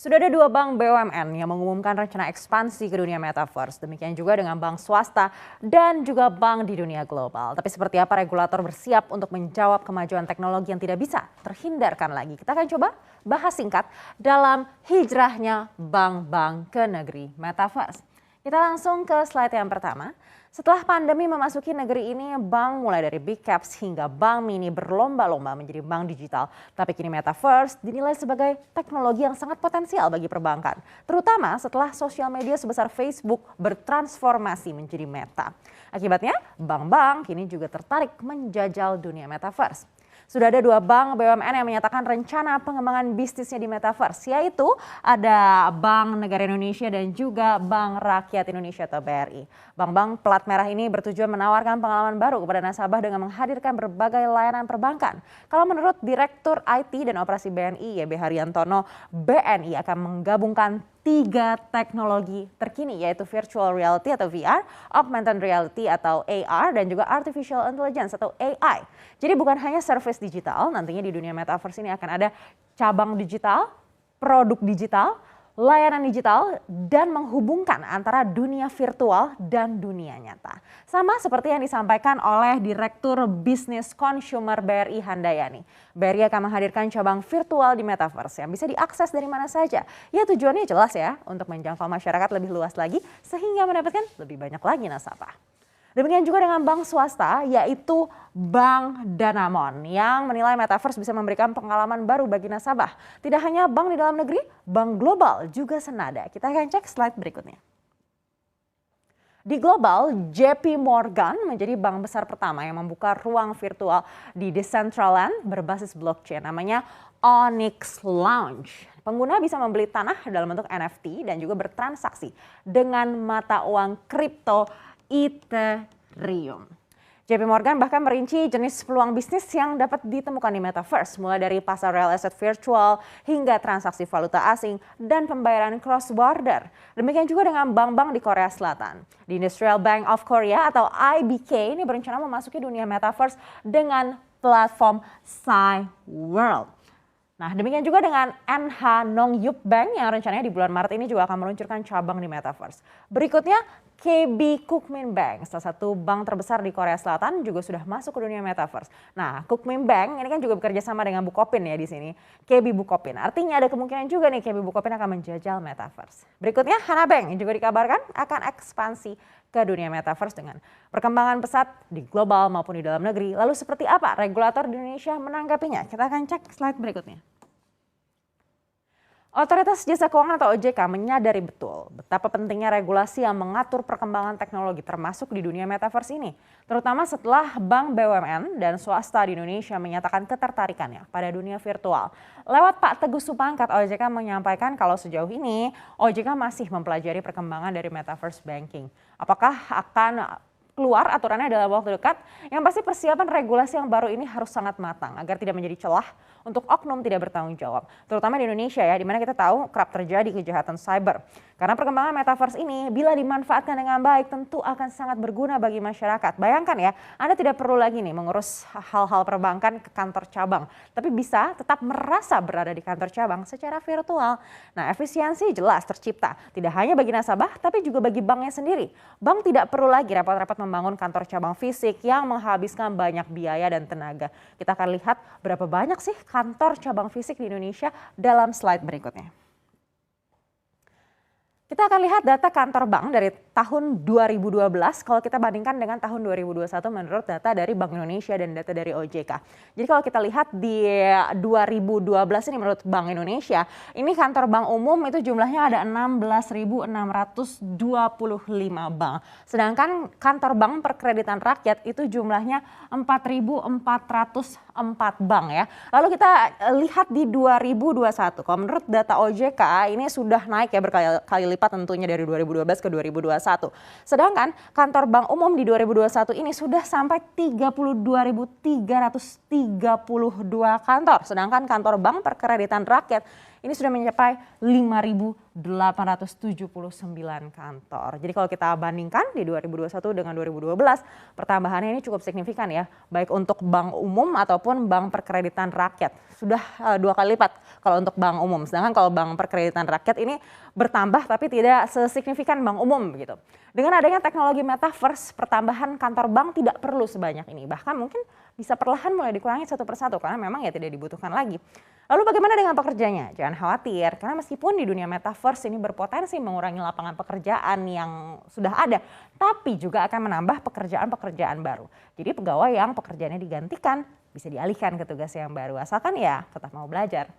Sudah ada dua bank BUMN yang mengumumkan rencana ekspansi ke dunia metaverse. Demikian juga dengan bank swasta dan juga bank di dunia global. Tapi seperti apa regulator bersiap untuk menjawab kemajuan teknologi yang tidak bisa terhindarkan lagi? Kita akan coba bahas singkat dalam hijrahnya bank-bank ke negeri metaverse. Kita langsung ke slide yang pertama. Setelah pandemi memasuki negeri ini, bank mulai dari big caps hingga bank mini berlomba-lomba menjadi bank digital. Tapi kini metaverse dinilai sebagai teknologi yang sangat potensial bagi perbankan. Terutama setelah sosial media sebesar Facebook bertransformasi menjadi meta. Akibatnya, bank-bank kini juga tertarik menjajal dunia metaverse. Sudah ada dua bank BUMN yang menyatakan rencana pengembangan bisnisnya di metaverse, yaitu ada Bank Negara Indonesia dan juga Bank Rakyat Indonesia atau BRI. Bank-bank plat merah ini bertujuan menawarkan pengalaman baru kepada nasabah dengan menghadirkan berbagai layanan perbankan. Kalau menurut Direktur IT dan Operasi BNI, YB Haryantono, BNI akan menggabungkan 3 teknologi terkini yaitu virtual reality atau VR, augmented reality atau AR, dan juga artificial intelligence atau AI. Jadi bukan hanya service digital, nantinya di dunia metaverse ini akan ada cabang digital, produk digital, layanan digital, dan menghubungkan antara dunia virtual dan dunia nyata. Sama seperti yang disampaikan oleh Direktur Bisnis Consumer BRI Handayani. BRI akan menghadirkan cabang virtual di metaverse yang bisa diakses dari mana saja. Ya tujuannya jelas ya, untuk menjangkau masyarakat lebih luas lagi sehingga mendapatkan lebih banyak lagi nasabah. Demikian juga dengan bank swasta yaitu Bank Danamon yang menilai metaverse bisa memberikan pengalaman baru bagi nasabah. Tidak hanya bank di dalam negeri, bank global juga senada. Kita akan cek slide berikutnya. Di global, JP Morgan menjadi bank besar pertama yang membuka ruang virtual di Decentraland berbasis blockchain namanya Onyx Lounge. Pengguna bisa membeli tanah dalam bentuk NFT dan juga bertransaksi dengan mata uang kripto Ethereum. JP Morgan bahkan merinci jenis peluang bisnis yang dapat ditemukan di metaverse, mulai dari pasar real estate virtual hingga transaksi valuta asing dan pembayaran cross border. Demikian juga dengan bank-bank di Korea Selatan. The Industrial Bank of Korea atau IBK ini berencana memasuki dunia metaverse dengan platform Cyworld. Nah, demikian juga dengan NH Nongyup Bank yang rencananya di bulan Maret ini juga akan meluncurkan cabang di metaverse. Berikutnya, KB Kukmin Bank, salah satu bank terbesar di Korea Selatan juga sudah masuk ke dunia metaverse. Nah, Kukmin Bank ini kan juga bekerja sama dengan Bukopin ya di sini, KB Bukopin. Artinya ada kemungkinan juga nih KB Bukopin akan menjajal metaverse. Berikutnya, Hana Bank yang juga dikabarkan akan ekspansi ke dunia metaverse dengan perkembangan pesat di global maupun di dalam negeri. Lalu seperti apa regulator di Indonesia menanggapinya? Kita akan cek slide berikutnya. Otoritas Jasa Keuangan atau OJK menyadari betul betapa pentingnya regulasi yang mengatur perkembangan teknologi termasuk di dunia metaverse ini. Terutama setelah bank BUMN dan swasta di Indonesia menyatakan ketertarikannya pada dunia virtual. Lewat Pak Teguh Supangkat, OJK menyampaikan kalau sejauh ini OJK masih mempelajari perkembangan dari metaverse banking. Apakah akan keluar aturannya dalam waktu dekat? Yang pasti persiapan regulasi yang baru ini harus sangat matang agar tidak menjadi celah untuk oknum tidak bertanggung jawab. Terutama di Indonesia ya, di mana kita tahu kerap terjadi kejahatan cyber. Karena perkembangan metaverse ini bila dimanfaatkan dengan baik tentu akan sangat berguna bagi masyarakat. Bayangkan ya, Anda tidak perlu lagi nih mengurus hal-hal perbankan ke kantor cabang. Tapi bisa tetap merasa berada di kantor cabang secara virtual. Nah, efisiensi jelas tercipta. Tidak hanya bagi nasabah, tapi juga bagi banknya sendiri. Bank tidak perlu lagi repot-repot membangun kantor cabang fisik yang menghabiskan banyak biaya dan tenaga. Kita akan lihat berapa banyak sih kantor cabang fisik di Indonesia dalam slide berikutnya. Kita akan lihat data kantor bank dari tahun 2012 kalau kita bandingkan dengan tahun 2021 menurut data dari Bank Indonesia dan data dari OJK. Jadi kalau kita lihat di 2012 ini menurut Bank Indonesia, ini kantor bank umum itu jumlahnya ada 16.625 bank. Sedangkan kantor bank perkreditan rakyat itu jumlahnya 4.404 bank ya. Lalu kita lihat di 2021, kalau menurut data OJK ini sudah naik ya berkali-kali lipat tentunya dari 2012 ke 2021. Sedangkan kantor bank umum di 2021 ini sudah sampai 32.332 kantor. Sedangkan kantor bank perkreditan rakyat ini sudah mencapai 5.879 kantor. Jadi kalau kita bandingkan di 2021 dengan 2012, pertambahannya ini cukup signifikan ya, baik untuk bank umum ataupun bank perkreditan rakyat. Sudah 2 kali lipat kalau untuk bank umum. Sedangkan kalau bank perkreditan rakyat ini bertambah tapi tidak sesignifikan bank umum begitu. Dengan adanya teknologi metaverse, pertambahan kantor bank tidak perlu sebanyak ini. Bahkan mungkin bisa perlahan mulai dikurangi satu persatu karena memang ya tidak dibutuhkan lagi. Lalu bagaimana dengan pekerjanya? Jangan khawatir karena meskipun di dunia metaverse ini berpotensi mengurangi lapangan pekerjaan yang sudah ada, tapi juga akan menambah pekerjaan-pekerjaan baru. Jadi pegawai yang pekerjaannya digantikan bisa dialihkan ke tugas yang baru asalkan ya tetap mau belajar.